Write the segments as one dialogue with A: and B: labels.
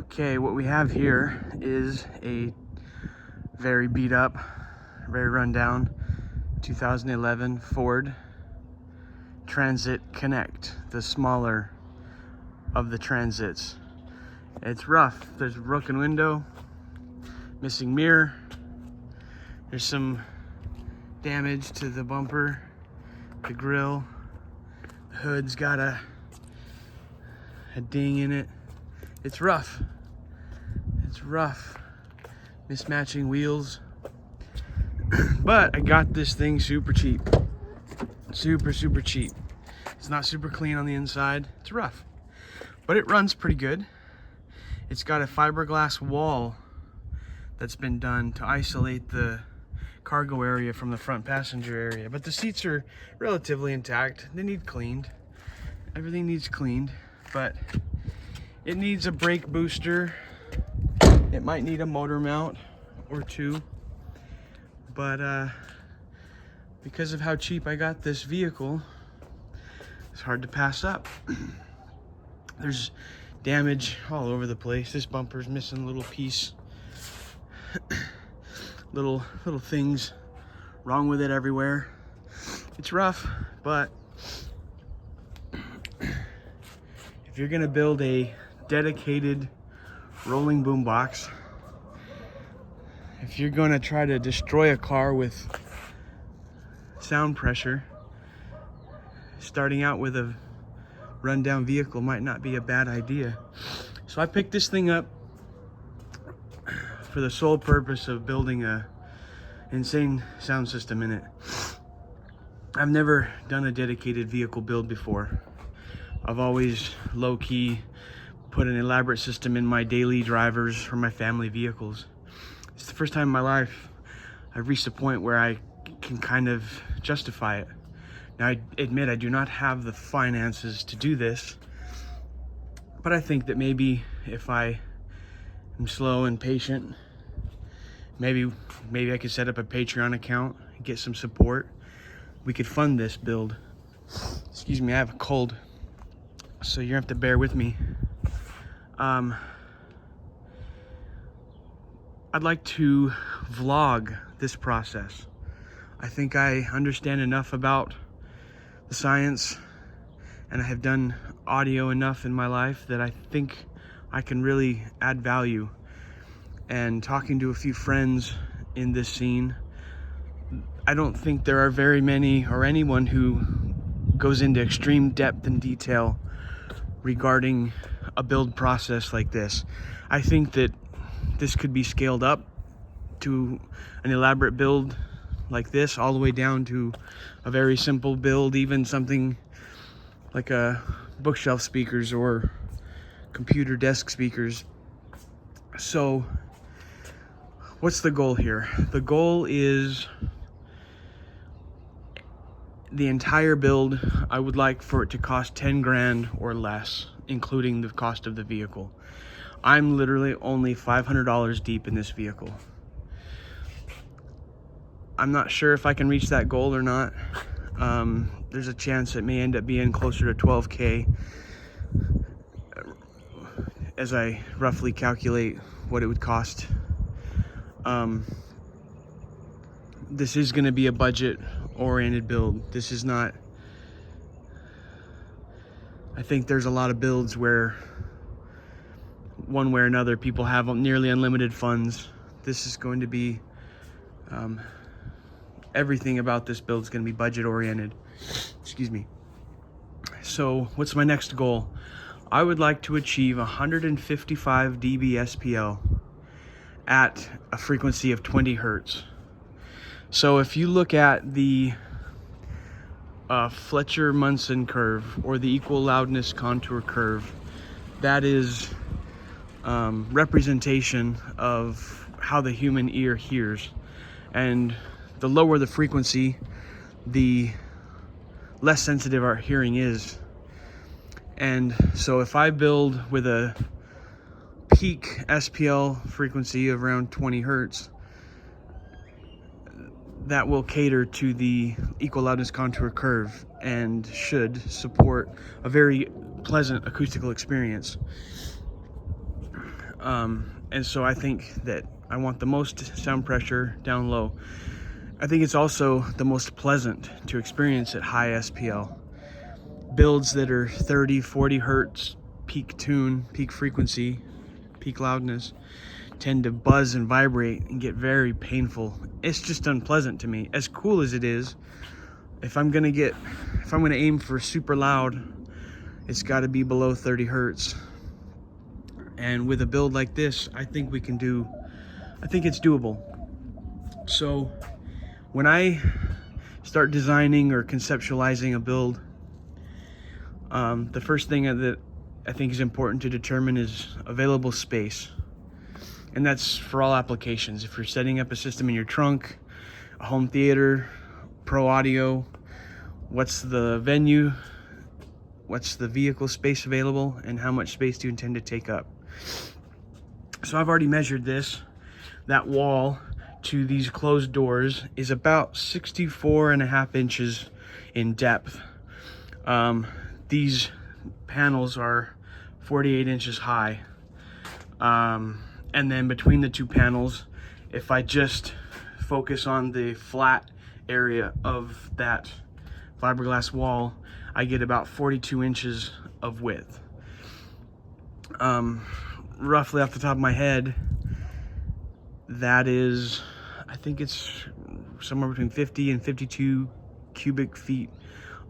A: Okay, what we have here is a very beat up, very run down 2011 Ford Transit Connect, the smaller of the Transits. It's rough. There's a broken window, missing mirror. There's some damage to the bumper, the grille. The hood's got a ding in it. It's rough. It's rough. Mismatching wheels. But I got this thing super cheap. Super cheap. It's not super clean on the inside. It's rough. But it runs pretty good. It's got a fiberglass wall that's been done to isolate the cargo area from the front passenger area. But the seats are relatively intact. They need cleaned. Everything needs cleaned. But it needs a brake booster. It might need a motor mount or two. But because of how cheap I got this vehicle, it's hard to pass up. There's damage all over the place. This bumper's missing a little piece. little things wrong with it everywhere. It's rough, but if you're gonna build a dedicated rolling boom box, if you're gonna try to destroy a car with sound pressure, starting out with a rundown vehicle might not be a bad idea. So I picked this thing up for the sole purpose of building a insane sound system in it. I've never done a dedicated vehicle build before. I've always low-key put an elaborate system in my daily drivers for my family vehicles. It's the first time in my life I've reached a point where I can kind of justify it. Now, I admit I do not have the finances to do this, but I think that maybe if I am slow and patient, maybe I could set up a Patreon account and get some support. We could fund this build. Excuse me, I have a cold, so you're gonna have to bear with me. I'd like to vlog this process. I think I understand enough about the science, and I have done audio enough in my life that I think I can really add value. And talking to a few friends in this scene, I don't think there are very many or anyone who goes into extreme depth and detail regarding a build process like this. I think that this could be scaled up to an elaborate build like this, all the way down to a very simple build, even something like a bookshelf speakers or computer desk speakers. So what's the goal here? The goal is the entire build. I would like for it to cost 10 grand or less, including the cost of the vehicle. I'm literally only $500 deep in this vehicle. I'm not sure if I can reach that goal or not. There's a chance it may end up being closer to 12K as I roughly calculate what it would cost. This is going to be a budget-oriented build. This is not... I think there's a lot of builds where one way or another people have nearly unlimited funds. This is going to be... everything about this build is going to be budget-oriented. Excuse me. So what's my next goal? I would like to achieve 155 dB SPL at a frequency of 20 hertz. So if you look at the Fletcher-Munson curve, or the equal loudness contour curve, that is representation of how the human ear hears. And the lower the frequency, the less sensitive our hearing is. And so if I build with a peak SPL frequency of around 20 hertz, that will cater to the equal loudness contour curve and should support a very pleasant acoustical experience. And so I think that I want the most sound pressure down low. I think it's also the most pleasant to experience at high SPL. Builds that are 30, 40 hertz, peak tune, peak frequency, peak loudness, tend to buzz and vibrate and get very painful. It's just unpleasant to me. As cool as it is, if I'm gonna aim for super loud, it's gotta be below 30 hertz. And with a build like this, I think it's doable. So when I start designing or conceptualizing a build, the first thing that I think is important to determine is available space. And that's for all applications. If you're setting up a system in your trunk, a home theater, pro audio, what's the venue, what's the vehicle space available, and how much space do you intend to take up? So I've already measured this. That wall to these closed doors is about 64.5 inches in depth. These panels are 48 inches high. And then between the two panels, if I just focus on the flat area of that fiberglass wall, I get about 42 inches of width. Roughly off the top of my head, that is, I think it's somewhere between 50 and 52 cubic feet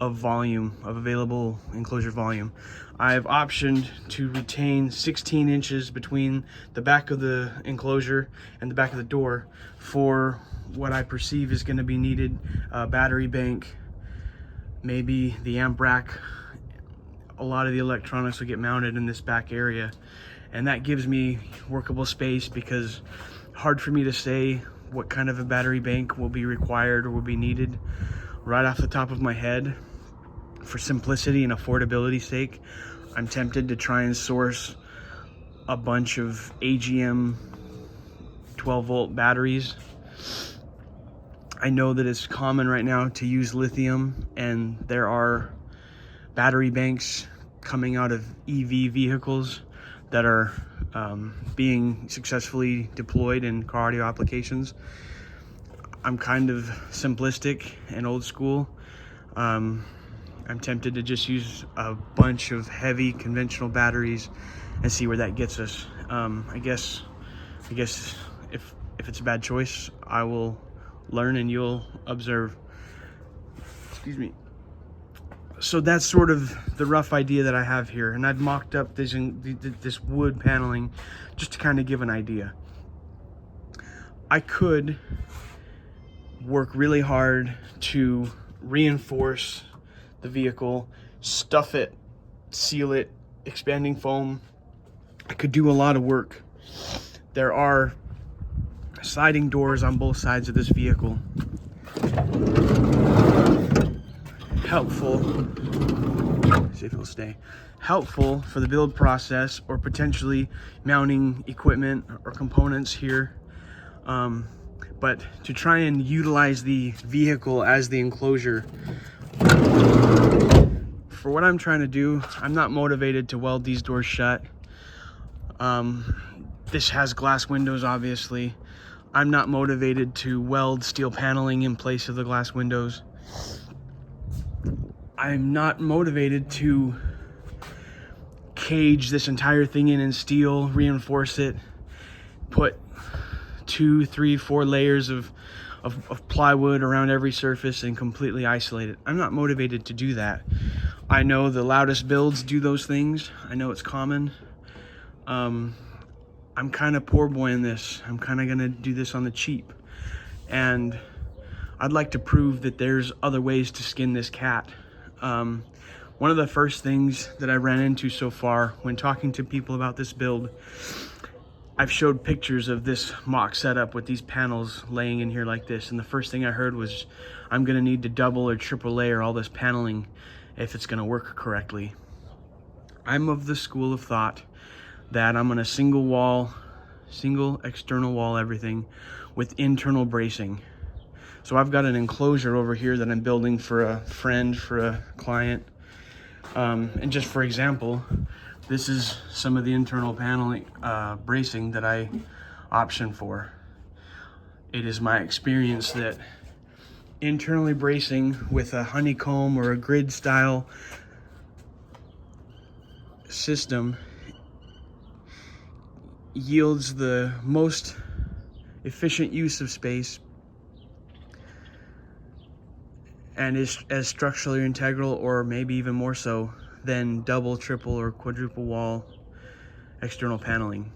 A: of volume, of available enclosure volume. I've optioned to retain 16 inches between the back of the enclosure and the back of the door for what I perceive is going to be needed. Battery bank, maybe the amp rack. A lot of the electronics will get mounted in this back area, and that gives me workable space, because hard for me to say what kind of a battery bank will be required or will be needed right off the top of my head. For simplicity and affordability sake, I'm tempted to try and source a bunch of AGM 12-volt batteries. I know that it's common right now to use lithium, and there are battery banks coming out of EV vehicles that are being successfully deployed in car audio applications. I'm kind of simplistic and old school. I'm tempted to just use a bunch of heavy conventional batteries and see where that gets us. I guess if it's a bad choice, I will learn and you'll observe. Excuse me. So that's sort of the rough idea that I have here, and I've mocked up this wood paneling just to kind of give an idea. I could work really hard to reinforce the vehicle, stuff it, seal it, expanding foam. I could do a lot of work. There are sliding doors on both sides of this vehicle. Helpful, see if it'll stay. Helpful for the build process, or potentially mounting equipment or components here. But to try and utilize the vehicle as the enclosure, for what I'm trying to do, I'm not motivated to weld these doors shut. This has glass windows, obviously. I'm not motivated to weld steel paneling in place of the glass windows. I'm not motivated to cage this entire thing in steel, reinforce it, put 2, 3, 4 layers of plywood around every surface and completely isolate it. I'm not motivated to do that. I know the loudest builds do those things. I know it's common. I'm kind of poor boy in this. I'm kind of gonna do this on the cheap. And I'd like to prove that there's other ways to skin this cat. One of the first things that I ran into so far when talking to people about this build, I've showed pictures of this mock setup with these panels laying in here like this, and the first thing I heard was, I'm gonna need to double or triple layer all this paneling if it's gonna work correctly. I'm of the school of thought that I'm gonna single external wall everything with internal bracing. So I've got an enclosure over here that I'm building for a friend, for a client. And just for example, This is some of the internal paneling bracing that I option for. It is my experience that internally bracing with a honeycomb or a grid style system yields the most efficient use of space and is as structurally integral, or maybe even more so, than double, triple, or quadruple wall external paneling.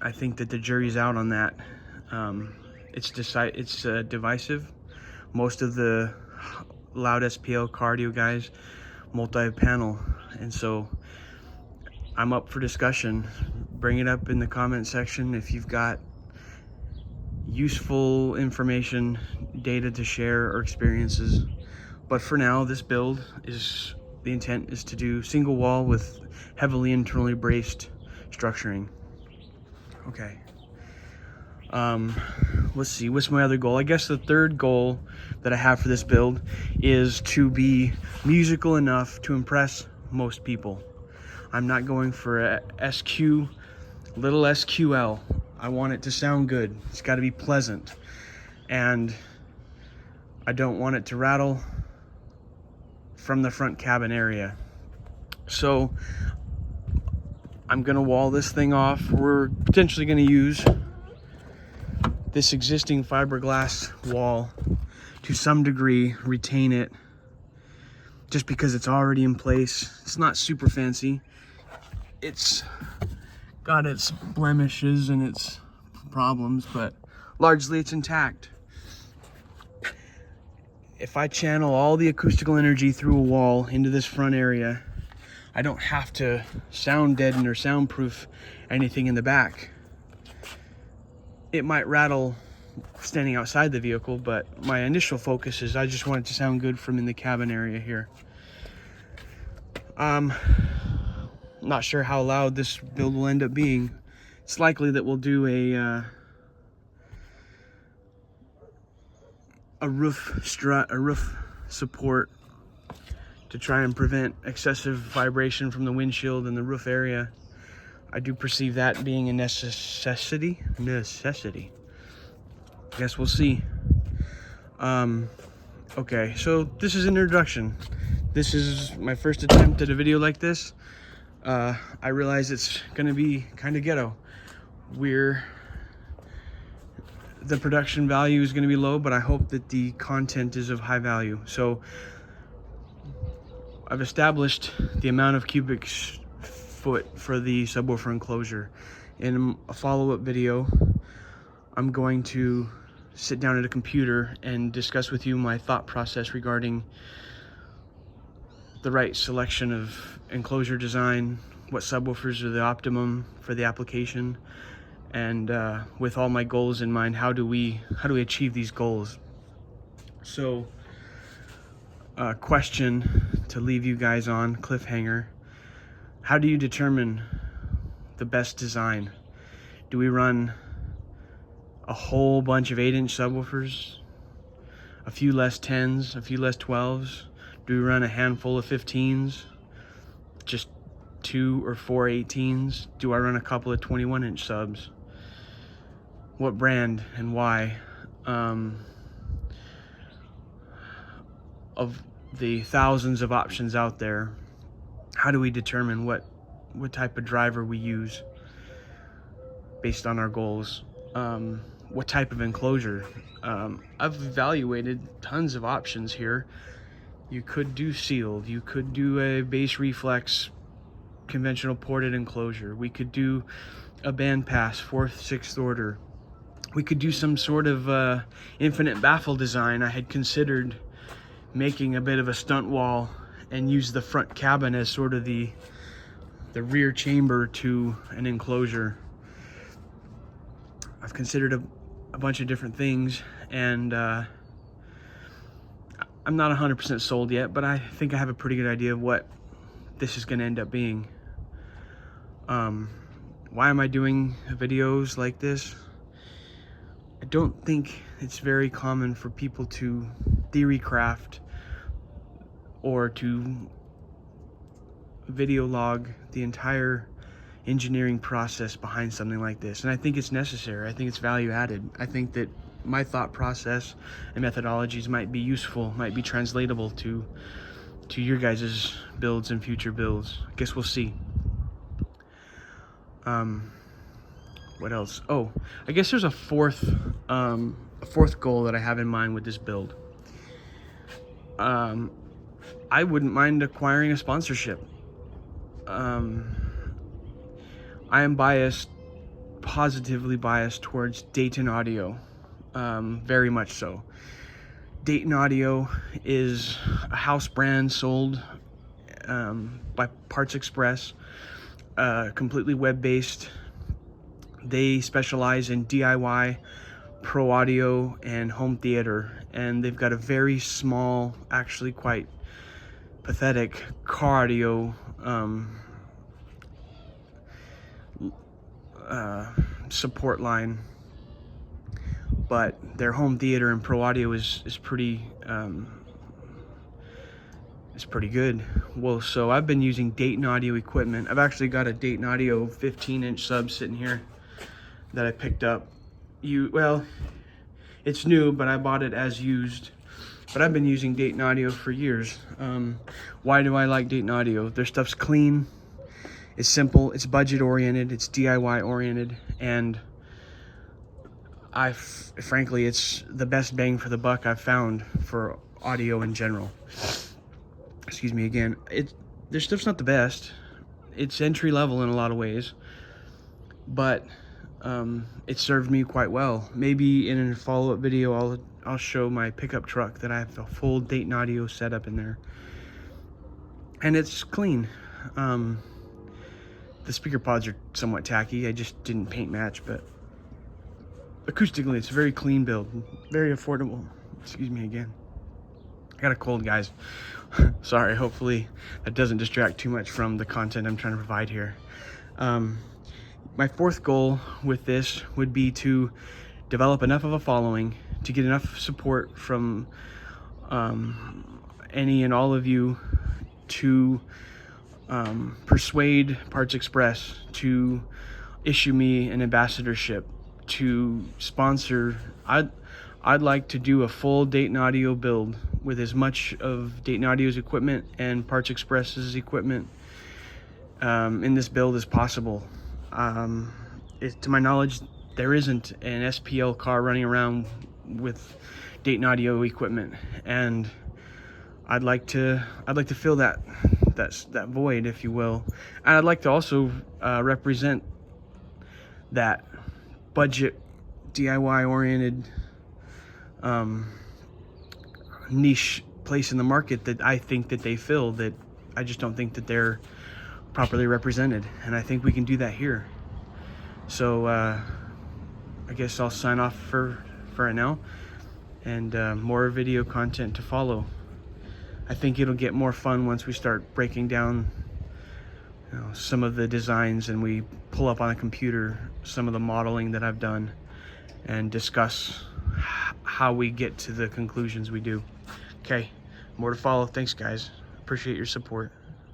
A: I think that the jury's out on that. It's divisive. Most of the loud SPL cardio guys multi-panel, and so I'm up for discussion. Bring it up in the comment section if you've got useful information, data to share, or experiences. But for now, this build is, the intent is to do single wall with heavily internally braced structuring. Okay. Let's see, what's my other goal? I guess the third goal that I have for this build is to be musical enough to impress most people. I'm not going for a SQ, little SQL. I want it to sound good. It's got to be pleasant. And I don't want it to rattle from the front cabin area. So I'm gonna wall this thing off. We're potentially gonna use this existing fiberglass wall to some degree, retain it, just because it's already in place. It's not super fancy. It's got its blemishes and its problems, but largely it's intact. If I channel all the acoustical energy through a wall into this front area, I don't have to sound deaden or soundproof anything in the back. It might rattle standing outside the vehicle, but my initial focus is I just want it to sound good from in the cabin area here. Not sure how loud this build will end up being. It's likely that we'll do a roof strut, a roof support, to try and prevent excessive vibration from the windshield and the roof area. I do perceive that being a necessity. I guess we'll see. Okay, so this is an introduction. This is my first attempt at a video like this. I realize it's gonna be kind of ghetto. The production value is gonna be low, but I hope that the content is of high value. So I've established the amount of cubic foot for the subwoofer enclosure. In a follow-up video, I'm going to sit down at a computer and discuss with you my thought process regarding the right selection of enclosure design, what subwoofers are the optimum for the application, and with all my goals in mind, how do we achieve these goals? So, question to leave you guys on, cliffhanger: how do you determine the best design? Do we run a whole bunch of 8-inch subwoofers, a few less 10s, a few less 12s? Do we run a handful of 15s, just 2 or 4 18s? Do I run a couple of 21-inch subs? What brand and why? Of the thousands of options out there, how do we determine what type of driver we use based on our goals? What type of enclosure? I've evaluated tons of options here. You could do sealed, you could do a base reflex conventional ported enclosure, we could do a bandpass 4th, 6th order, we could do some sort of infinite baffle design. I had considered making a bit of a stunt wall and use the front cabin as sort of the rear chamber to an enclosure. I've considered a bunch of different things, and I'm not 100% sold yet, but I think I have a pretty good idea of what this is going to end up being. Why am I doing videos like this? I don't think it's very common for people to theory craft or to video log the entire engineering process behind something like this. And I think it's necessary. I think it's value added. I think that my thought process and methodologies might be useful, might be translatable to your guys' builds and future builds. I guess we'll see. What else? Oh, I guess there's a fourth goal that I have in mind with this build. I wouldn't mind acquiring a sponsorship. I am positively biased towards Dayton Audio, very much so. Dayton Audio is a house brand sold by Parts Express, completely web-based. They specialize in DIY, pro audio, and home theater, and they've got a very small, actually quite pathetic car audio support line, but their home theater and pro audio is pretty good. Well, so I've been using Dayton Audio equipment. I've actually got a Dayton Audio 15-inch sub sitting here that I picked up. Well, it's new, but I bought it as used. But I've been using Dayton Audio for years. Why do I like Dayton Audio? Their stuff's clean, it's simple, it's budget oriented, it's DIY oriented, and frankly, it's the best bang for the buck I've found for audio in general. Excuse me again. Their stuff's not the best. It's entry level in a lot of ways, but it served me quite well. Maybe in a follow-up video, I'll show my pickup truck that I have a full Dayton Audio setup in there, and it's clean. The speaker pods are somewhat tacky. I just didn't paint match, but acoustically, it's a very clean build, very affordable. Excuse me again. I got a cold, guys. Sorry. Hopefully that doesn't distract too much from the content I'm trying to provide here. My fourth goal with this would be to develop enough of a following to get enough support from any and all of you to persuade Parts Express to issue me an ambassadorship, to sponsor. I'd like to do a full Dayton Audio build with as much of Dayton Audio's equipment and Parts Express's equipment in this build as possible. To my knowledge, there isn't an SPL car running around with Dayton Audio equipment, and I'd like to fill that void, if you will. And I'd like to also represent that budget, DIY oriented niche place in the market that I think that they fill, that I just don't think that they're properly represented, and I think we can do that here. So I guess I'll sign off for right now, and more video content to follow. I think it'll get more fun once we start breaking down some of the designs, and we pull up on a computer some of the modeling that I've done and discuss how we get to the conclusions we do. Okay, more to follow. Thanks, guys. Appreciate your support.